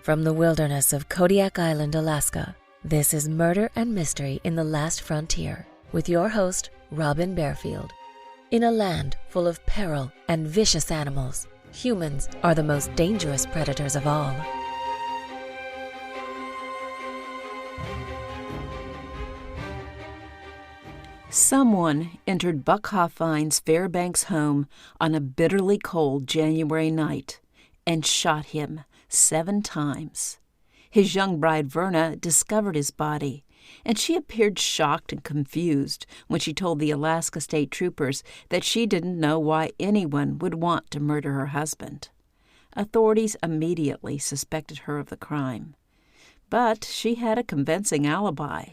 From the wilderness of Kodiak Island, Alaska, this is Murder and Mystery in the Last Frontier with your host, Robin Barefield. In a land full of peril and vicious animals, humans are the most dangerous predators of all. Someone entered Buck Hofhines Fairbanks' home on a bitterly cold January night and shot him 7 times. His young bride Verna discovered his body, and she appeared shocked and confused when she told the Alaska State Troopers that she didn't know why anyone would want to murder her husband. Authorities immediately suspected her of the crime. But she had a convincing alibi.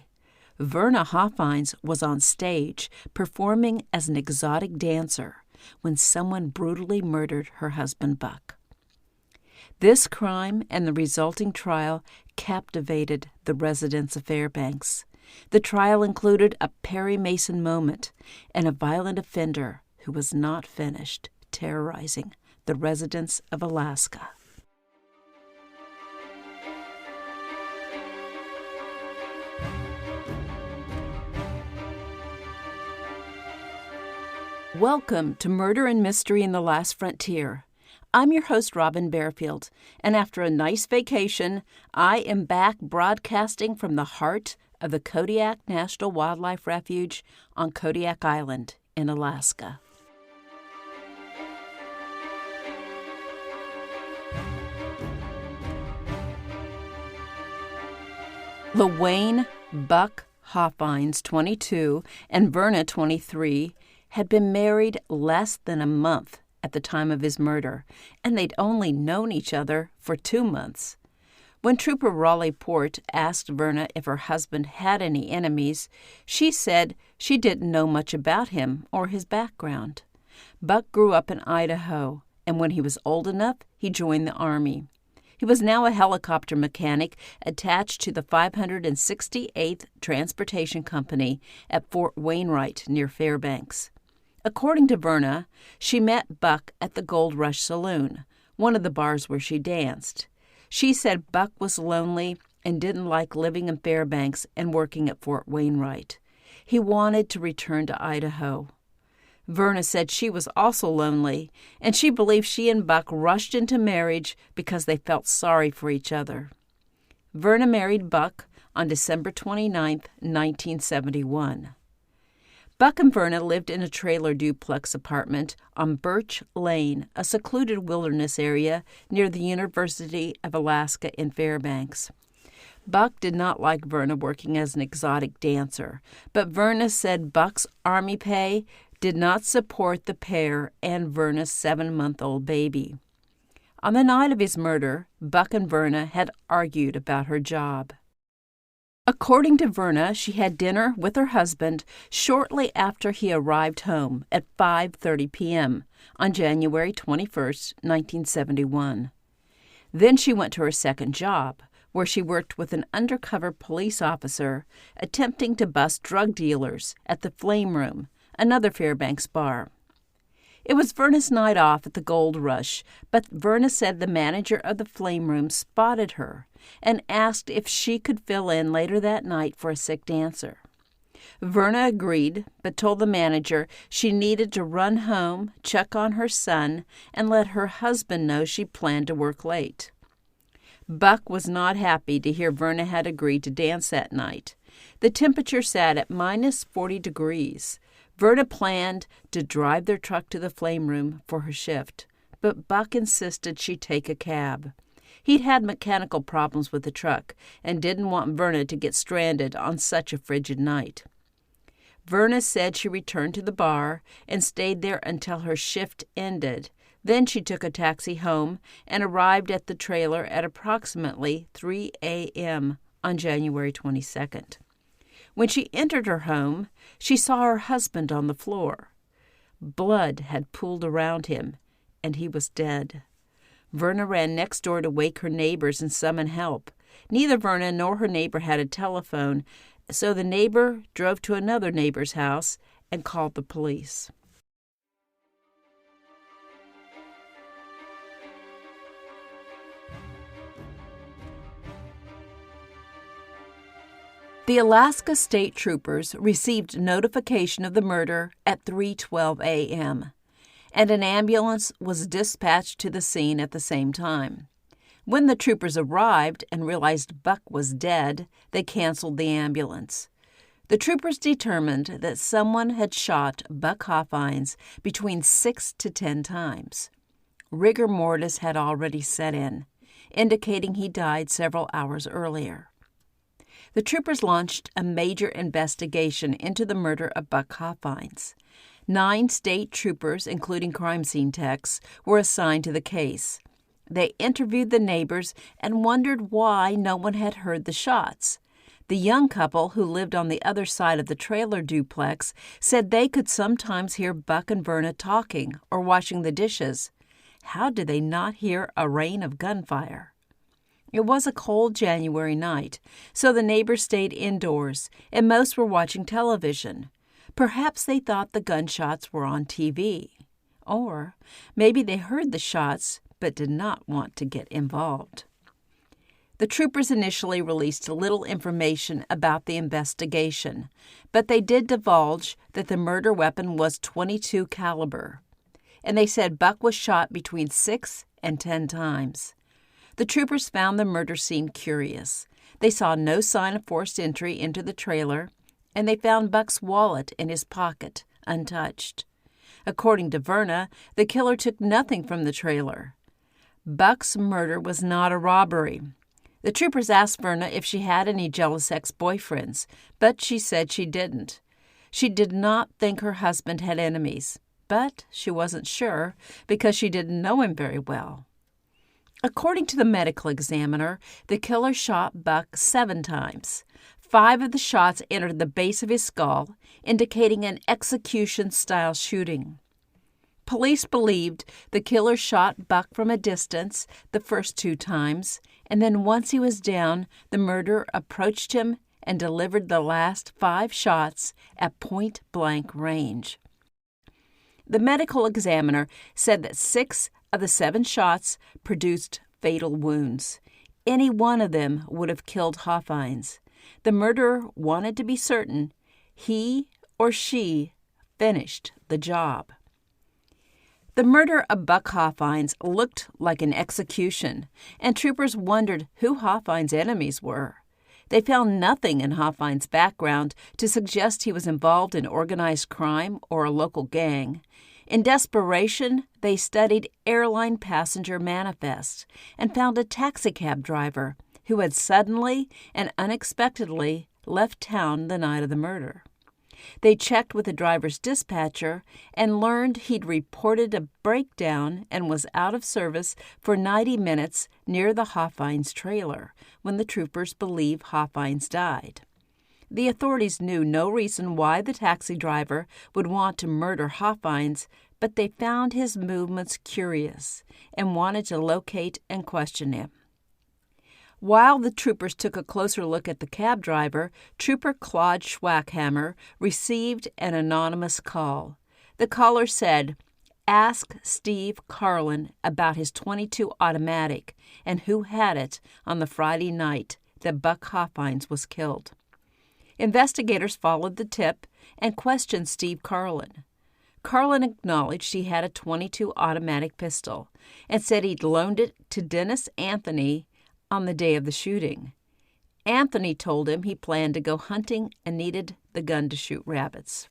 Verna Hofhines was on stage performing as an exotic dancer when someone brutally murdered her husband Buck. This crime and the resulting trial captivated the residents of Fairbanks. The trial included a Perry Mason moment and a violent offender who was not finished terrorizing the residents of Alaska. Welcome to Murder and Mystery in the Last Frontier. I'm your host, Robin Barefield, and after a nice vacation, I am back broadcasting from the heart of the Kodiak National Wildlife Refuge on Kodiak Island in Alaska. LaWayne Buck Hofhines, 22, and Verna, 23, had been married less than a month at the time of his murder, and they'd only known each other for 2 months. When Trooper Raleigh Port asked Verna if her husband had any enemies, she said she didn't know much about him or his background. Buck grew up in Idaho, and when he was old enough, he joined the Army. He was now a helicopter mechanic attached to the 568th Transportation Company at Fort Wainwright near Fairbanks. According to Verna, she met Buck at the Gold Rush Saloon, one of the bars where she danced. She said Buck was lonely and didn't like living in Fairbanks and working at Fort Wainwright. He wanted to return to Idaho. Verna said she was also lonely, and she believed she and Buck rushed into marriage because they felt sorry for each other. Verna married Buck on December 29, 1971. Buck and Verna lived in a trailer duplex apartment on Birch Lane, a secluded wilderness area near the University of Alaska in Fairbanks. Buck did not like Verna working as an exotic dancer, but Verna said Buck's Army pay did not support the pair and Verna's 7-month-old baby. On the night of his murder, Buck and Verna had argued about her job. According to Verna, she had dinner with her husband shortly after he arrived home at 5:30 p.m. on January 21, 1971. Then she went to her second job, where she worked with an undercover police officer attempting to bust drug dealers at the Flame Room, another Fairbanks bar. It was Verna's night off at the Gold Rush, but Verna said the manager of the Flame Room spotted her and asked if she could fill in later that night for a sick dancer. Verna agreed, but told the manager she needed to run home, check on her son, and let her husband know she planned to work late. Buck was not happy to hear Verna had agreed to dance that night. The temperature sat at minus 40 degrees. Verna planned to drive their truck to the Flame Room for her shift, but Buck insisted she take a cab. He'd had mechanical problems with the truck and didn't want Verna to get stranded on such a frigid night. Verna said she returned to the bar and stayed there until her shift ended. Then she took a taxi home and arrived at the trailer at approximately 3 a.m. on January 22nd. When she entered her home, she saw her husband on the floor. Blood had pooled around him, and he was dead. Verna ran next door to wake her neighbors and summon help. Neither Verna nor her neighbor had a telephone, so the neighbor drove to another neighbor's house and called the police. The Alaska State Troopers received notification of the murder at 3:12 a.m., and an ambulance was dispatched to the scene at the same time. When the troopers arrived and realized Buck was dead, they canceled the ambulance. The troopers determined that someone had shot Buck Hofhines between 6 to 10 times. Rigor mortis had already set in, indicating he died several hours earlier. The troopers launched a major investigation into the murder of Buck Hofhines. 9 state troopers, including crime scene techs, were assigned to the case. They interviewed the neighbors and wondered why no one had heard the shots. The young couple who lived on the other side of the trailer duplex said they could sometimes hear Buck and Verna talking or washing the dishes. How did they not hear a rain of gunfire? It was a cold January night, so the neighbors stayed indoors, and most were watching television. Perhaps they thought the gunshots were on TV. Or maybe they heard the shots but did not want to get involved. The troopers initially released little information about the investigation, but they did divulge that the murder weapon was .22 caliber, and they said Buck was shot between 6 and 10 times. The troopers found the murder scene curious. They saw no sign of forced entry into the trailer, and they found Buck's wallet in his pocket, untouched. According to Verna, the killer took nothing from the trailer. Buck's murder was not a robbery. The troopers asked Verna if she had any jealous ex-boyfriends, but she said she didn't. She did not think her husband had enemies, but she wasn't sure because she didn't know him very well. According to the medical examiner, the killer shot Buck 7 times. 5 of the shots entered the base of his skull, indicating an execution-style shooting. Police believed the killer shot Buck from a distance the first 2 times, and then once he was down, the murderer approached him and delivered the last 5 shots at point-blank range. The medical examiner said that 6 of the 7 shots produced fatal wounds. Any one of them would have killed Hofhines. The murderer wanted to be certain he or she finished the job. The murder of Buck Hofhines looked like an execution, and troopers wondered who Hofhines' enemies were. They found nothing in Hofhines' background to suggest he was involved in organized crime or a local gang. In desperation, they studied airline passenger manifests and found a taxicab driver who had suddenly and unexpectedly left town the night of the murder. They checked with the driver's dispatcher and learned he'd reported a breakdown and was out of service for 90 minutes near the Hofhines trailer when the troopers believe Hofhines died. The authorities knew no reason why the taxi driver would want to murder Hofhines, but they found his movements curious and wanted to locate and question him. While the troopers took a closer look at the cab driver, Trooper Claude Schwackhammer received an anonymous call. The caller said, "Ask Steve Carlin about his .22 automatic and who had it on the Friday night that Buck Hofhines was killed." Investigators followed the tip and questioned Steve Carlin. Carlin acknowledged he had a .22 automatic pistol and said he'd loaned it to Dennis Anthony on the day of the shooting. Anthony told him he planned to go hunting and needed the gun to shoot rabbits.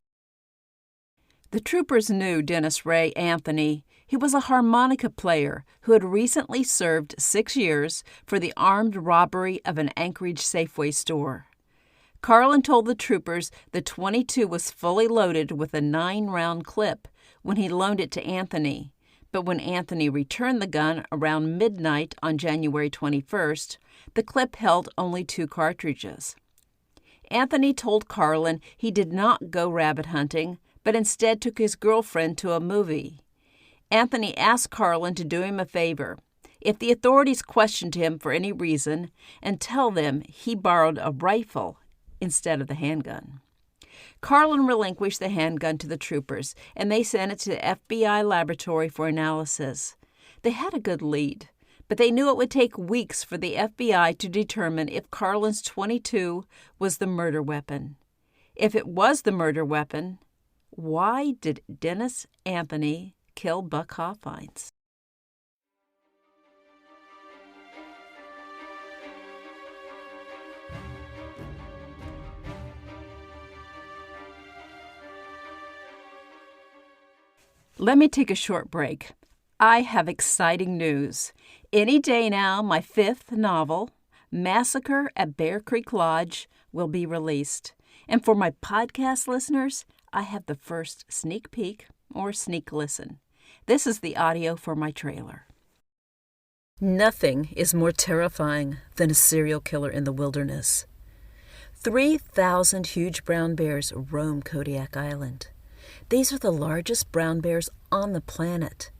The troopers knew Dennis Ray Anthony. He was a harmonica player who had recently served 6 years for the armed robbery of an Anchorage Safeway store. Carlin told the troopers the .22 was fully loaded with a 9-round clip when he loaned it to Anthony, but when Anthony returned the gun around midnight on January 21st, the clip held only 2 cartridges. Anthony told Carlin he did not go rabbit hunting, but instead took his girlfriend to a movie. Anthony asked Carlin to do him a favor. If the authorities questioned him for any reason, and tell them he borrowed a rifle instead of the handgun. Carlin relinquished the handgun to the troopers, and they sent it to the FBI laboratory for analysis. They had a good lead, but they knew it would take weeks for the FBI to determine if Carlin's .22 was the murder weapon. If it was the murder weapon, why did Dennis Anthony kill Buck Hofhines? Let me take a short break. I have exciting news. Any day now, my 5th novel, Massacre at Bear Creek Lodge, will be released. And for my podcast listeners, I have the first sneak peek or sneak listen. This is the audio for my trailer. Nothing is more terrifying than a serial killer in the wilderness. 3,000 huge brown bears roam Kodiak Island. These are the largest brown bears on the planet.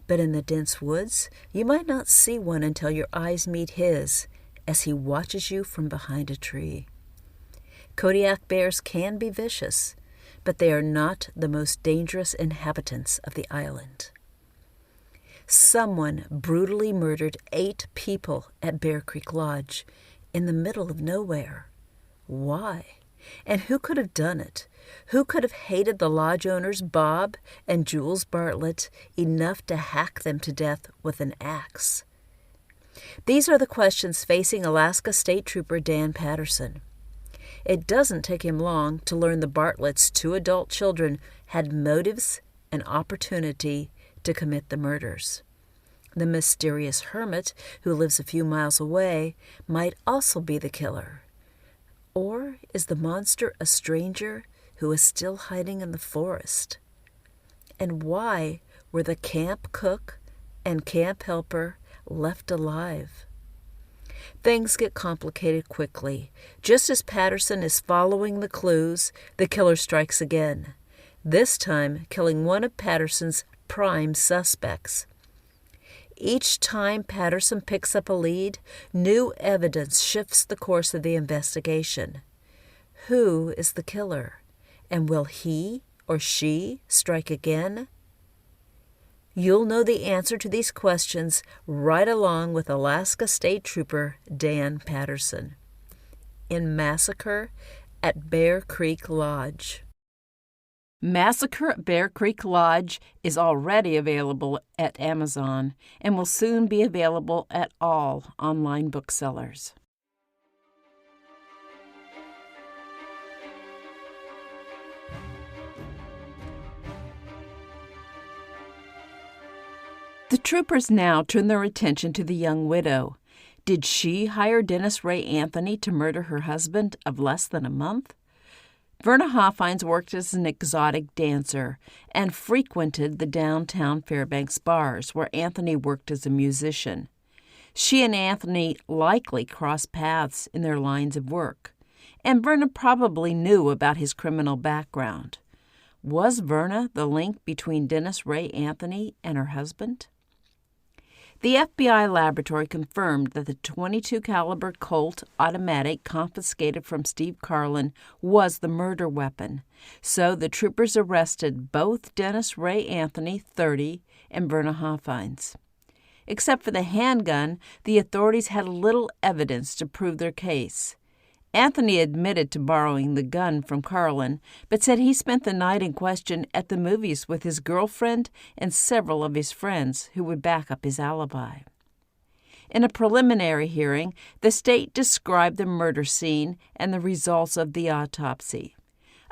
But in the dense woods, you might not see one until your eyes meet his as he watches you from behind a tree. Kodiak bears can be vicious, but they are not the most dangerous inhabitants of the island. Someone brutally murdered 8 people at Bear Creek Lodge in the middle of nowhere. Why? And who could have done it? Who could have hated the lodge owners, Bob and Jules Bartlett, enough to hack them to death with an axe? These are the questions facing Alaska State Trooper Dan Patterson. It doesn't take him long to learn the Bartletts' 2 adult children had motives and opportunity to commit the murders. The mysterious hermit who lives a few miles away might also be the killer. Or is the monster a stranger who is still hiding in the forest? And why were the camp cook and camp helper left alive? Things get complicated quickly. Just as Patterson is following the clues, the killer strikes again, this time killing one of Patterson's prime suspects. Each time Patterson picks up a lead, new evidence shifts the course of the investigation. Who is the killer? And will he or she strike again? You'll know the answer to these questions right along with Alaska State Trooper Dan Patterson in Massacre at Bear Creek Lodge. Massacre at Bear Creek Lodge is already available at Amazon and will soon be available at all online booksellers. The troopers now turn their attention to the young widow. Did she hire Dennis Ray Anthony to murder her husband of less than a month? Verna Hofhines worked as an exotic dancer and frequented the downtown Fairbanks bars where Anthony worked as a musician. She and Anthony likely crossed paths in their lines of work, and Verna probably knew about his criminal background. Was Verna the link between Dennis Ray Anthony and her husband? The FBI laboratory confirmed that the .22 caliber Colt automatic confiscated from Steve Carlin was the murder weapon, so the troopers arrested both Dennis Ray Anthony, 30, and Verna Hofhines. Except for the handgun, the authorities had little evidence to prove their case. Anthony admitted to borrowing the gun from Carlin, but said he spent the night in question at the movies with his girlfriend and several of his friends who would back up his alibi. In a preliminary hearing, the state described the murder scene and the results of the autopsy.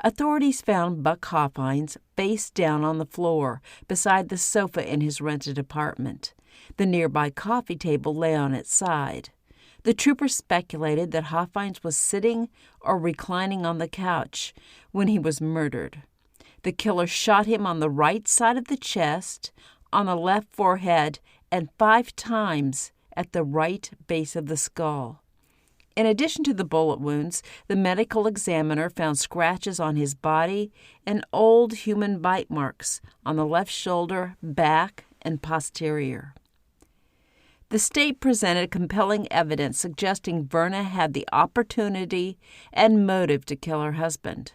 Authorities found Buck Hofhines face down on the floor beside the sofa in his rented apartment. The nearby coffee table lay on its side. The troopers speculated that Hofhines was sitting or reclining on the couch when he was murdered. The killer shot him on the right side of the chest, on the left forehead, and 5 times at the right base of the skull. In addition to the bullet wounds, the medical examiner found scratches on his body and old human bite marks on the left shoulder, back, and posterior. The state presented compelling evidence suggesting Verna had the opportunity and motive to kill her husband.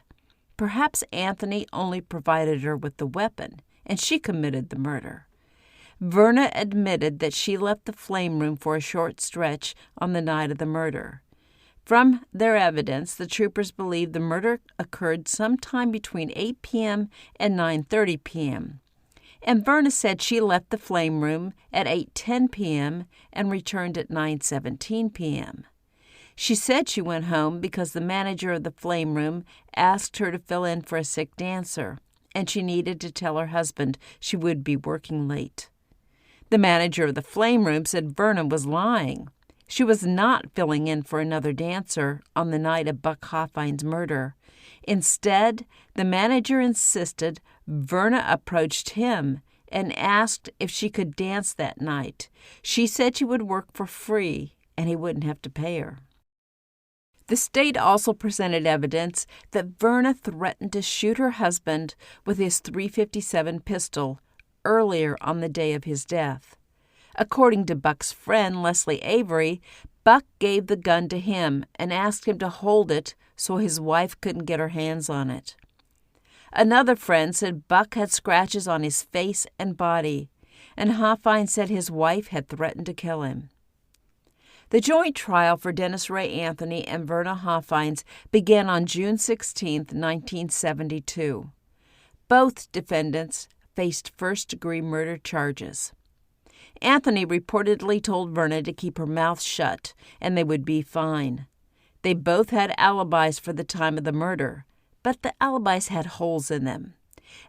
Perhaps Anthony only provided her with the weapon, and she committed the murder. Verna admitted that she left the flame room for a short stretch on the night of the murder. From their evidence, the troopers believe the murder occurred sometime between 8 p.m. and 9:30 p.m. And Verna said she left the flame room at 8:10 p.m. and returned at 9:17 p.m. She said she went home because the manager of the flame room asked her to fill in for a sick dancer, and she needed to tell her husband she would be working late. The manager of the flame room said Verna was lying. She was not filling in for another dancer on the night of Buck Hofhines' murder. Instead, the manager insisted Verna approached him and asked if she could dance that night. She said she would work for free and he wouldn't have to pay her. The state also presented evidence that Verna threatened to shoot her husband with his .357 pistol earlier on the day of his death. According to Buck's friend, Leslie Avery, Buck gave the gun to him and asked him to hold it so his wife couldn't get her hands on it. Another friend said Buck had scratches on his face and body, and Hofhines said his wife had threatened to kill him. The joint trial for Dennis Ray Anthony and Verna Hofhines began on June 16, 1972. Both defendants faced first-degree murder charges. Anthony reportedly told Verna to keep her mouth shut and they would be fine. They both had alibis for the time of the murder, but the alibis had holes in them.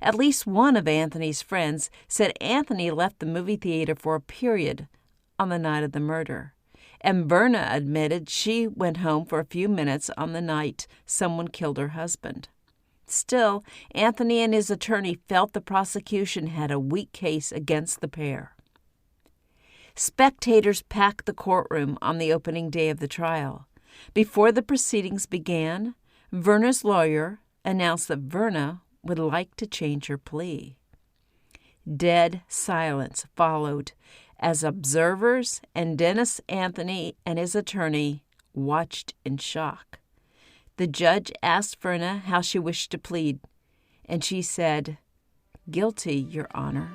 At least one of Anthony's friends said Anthony left the movie theater for a period on the night of the murder, and Verna admitted she went home for a few minutes on the night someone killed her husband. Still, Anthony and his attorney felt the prosecution had a weak case against the pair. Spectators packed the courtroom on the opening day of the trial. Before the proceedings began, Verna's lawyer announced that Verna would like to change her plea. Dead silence followed as observers and Dennis Anthony and his attorney watched in shock. The judge asked Verna how she wished to plead, and she said, "Guilty, Your Honor."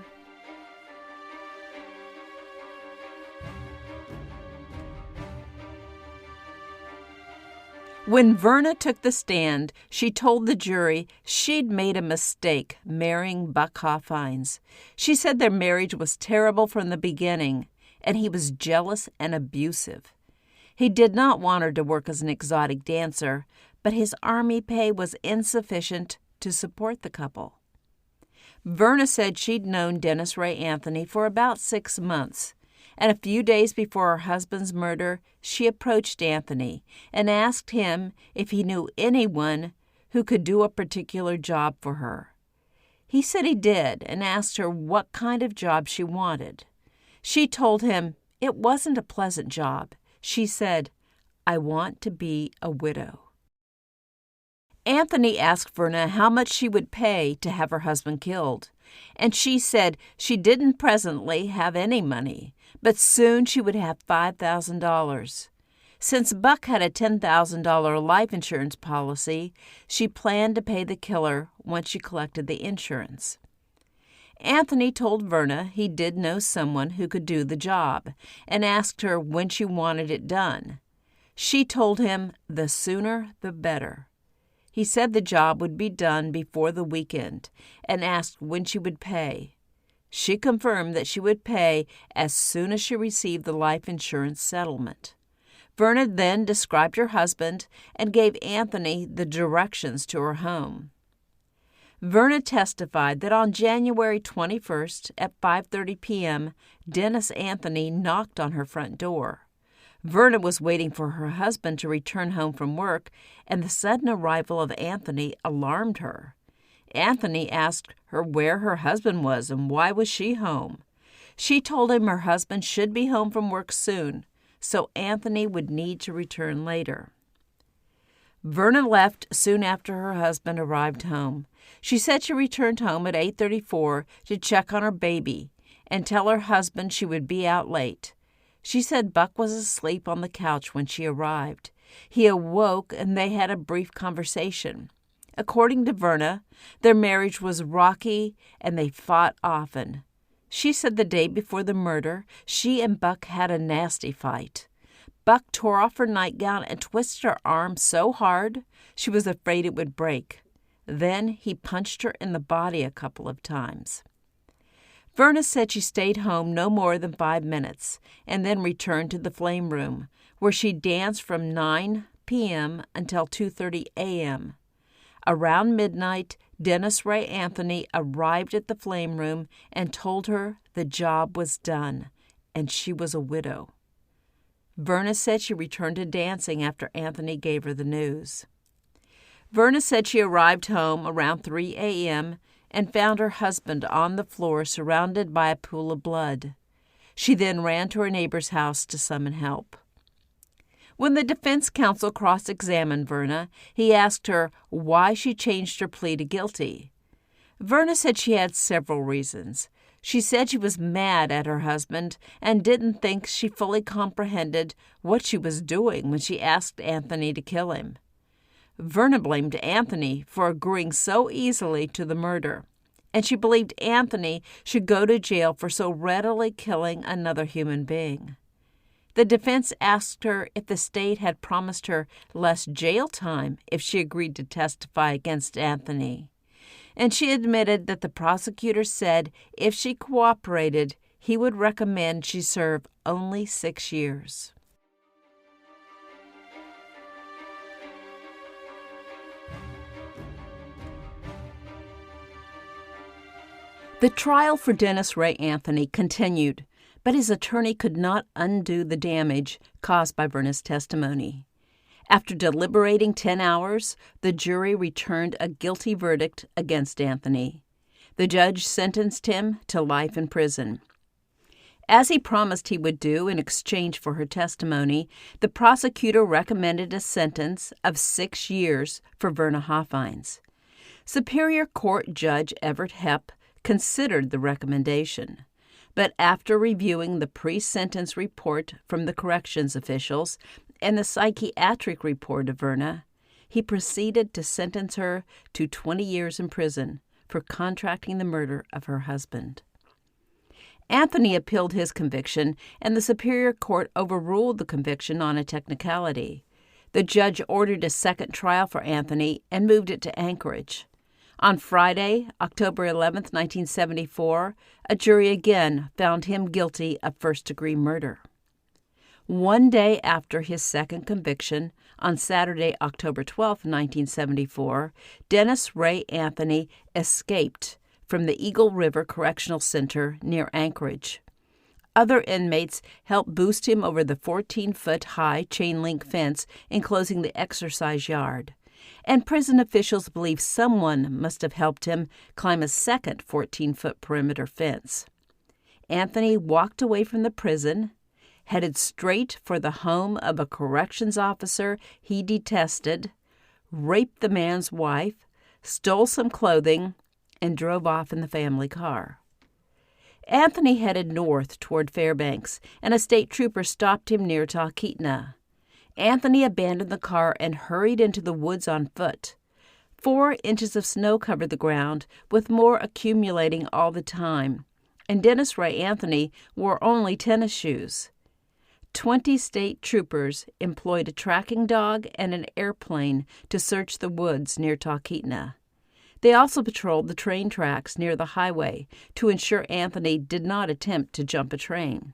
When Verna took the stand, she told the jury she'd made a mistake marrying Buck Hofhines. She said their marriage was terrible from the beginning, and he was jealous and abusive. He did not want her to work as an exotic dancer, but his army pay was insufficient to support the couple. Verna said she'd known Dennis Ray Anthony for about 6 months. And a few days before her husband's murder, she approached Anthony and asked him if he knew anyone who could do a particular job for her. He said he did and asked her what kind of job she wanted. She told him it wasn't a pleasant job. She said, "I want to be a widow." Anthony asked Verna how much she would pay to have her husband killed, and she said she didn't presently have any money, but soon she would have $5,000. Since Buck had a $10,000 life insurance policy, she planned to pay the killer once she collected the insurance. Anthony told Verna he did know someone who could do the job and asked her when she wanted it done. She told him the sooner the better. He said the job would be done before the weekend and asked when she would pay. She confirmed that she would pay as soon as she received the life insurance settlement. Verna then described her husband and gave Anthony the directions to her home. Verna testified that on January 21st at 5:30 p.m., Dennis Anthony knocked on her front door. Verna was waiting for her husband to return home from work, and the sudden arrival of Anthony alarmed her. Anthony asked her where her husband was and why was she home. She told him her husband should be home from work soon, so Anthony would need to return later. Verna left soon after her husband arrived home. She said she returned home at 8:34 to check on her baby and tell her husband she would be out late. She said Buck was asleep on the couch when she arrived. He awoke and they had a brief conversation. According to Verna, their marriage was rocky and they fought often. She said the day before the murder, she and Buck had a nasty fight. Buck tore off her nightgown and twisted her arm so hard she was afraid it would break. Then he punched her in the body a couple of times. Verna said she stayed home no more than 5 minutes and then returned to the flame room, where she danced from 9 p.m. until 2:30 a.m. Around midnight, Dennis Ray Anthony arrived at the flame room and told her the job was done, and she was a widow. Verna said she returned to dancing after Anthony gave her the news. Verna said she arrived home around 3 a.m. and found her husband on the floor surrounded by a pool of blood. She then ran to her neighbor's house to summon help. When the defense counsel cross-examined Verna, he asked her why she changed her plea to guilty. Verna said she had several reasons. She said she was mad at her husband and didn't think she fully comprehended what she was doing when she asked Anthony to kill him. Verna blamed Anthony for agreeing so easily to the murder, and she believed Anthony should go to jail for so readily killing another human being. The defense asked her if the state had promised her less jail time if she agreed to testify against Anthony, and she admitted that the prosecutor said if she cooperated, he would recommend she serve only 6 years. The trial for Dennis Ray Anthony continued, but his attorney could not undo the damage caused by Verna's testimony. After deliberating 10 hours, the jury returned a guilty verdict against Anthony. The judge sentenced him to life in prison. As he promised he would do in exchange for her testimony, the prosecutor recommended a sentence of 6 years for Verna Hofhines. Superior Court Judge Everett Hepp considered the recommendation. But after reviewing the pre-sentence report from the corrections officials and the psychiatric report of Verna, he proceeded to sentence her to 20 years in prison for contracting the murder of her husband. Anthony appealed his conviction, and the Superior Court overruled the conviction on a technicality. The judge ordered a second trial for Anthony and moved it to Anchorage. On Friday, October 11, 1974, a jury again found him guilty of first-degree murder. One day after his second conviction, on Saturday, October 12, 1974, Dennis Ray Anthony escaped from the Eagle River Correctional Center near Anchorage. Other inmates helped boost him over the 14-foot-high chain-link fence enclosing the exercise yard, and prison officials believe someone must have helped him climb a second 14-foot perimeter fence. Anthony walked away from the prison, headed straight for the home of a corrections officer he detested, raped the man's wife, stole some clothing, and drove off in the family car. Anthony headed north toward Fairbanks, and a state trooper stopped him near Talkeetna. Anthony abandoned the car and hurried into the woods on foot. 4 inches of snow covered the ground, with more accumulating all the time, and Dennis Ray Anthony wore only tennis shoes. 20 state troopers employed a tracking dog and an airplane to search the woods near Talkeetna. They also patrolled the train tracks near the highway to ensure Anthony did not attempt to jump a train.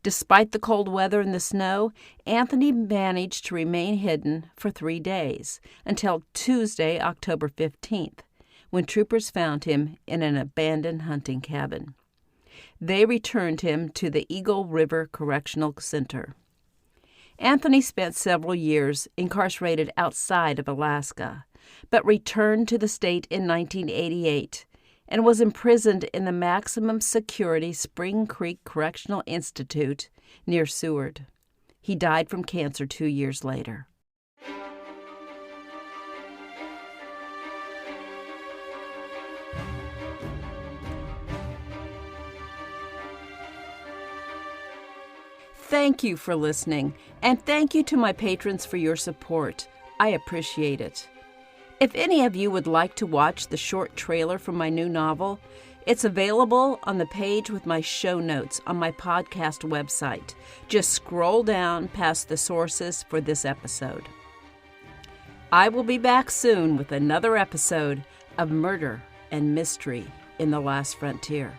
Despite the cold weather and the snow, Anthony managed to remain hidden for 3 days, until Tuesday, October 15th, when troopers found him in an abandoned hunting cabin. They returned him to the Eagle River Correctional Center. Anthony spent several years incarcerated outside of Alaska, but returned to the state in 1988 and was imprisoned in the maximum security Spring Creek Correctional Institute near Seward. He died from cancer 2 years later. Thank you for listening, and thank you to my patrons for your support. I appreciate it. If any of you would like to watch the short trailer for my new novel, it's available on the page with my show notes on my podcast website. Just scroll down past the sources for this episode. I will be back soon with another episode of Murder and Mystery in the Last Frontier.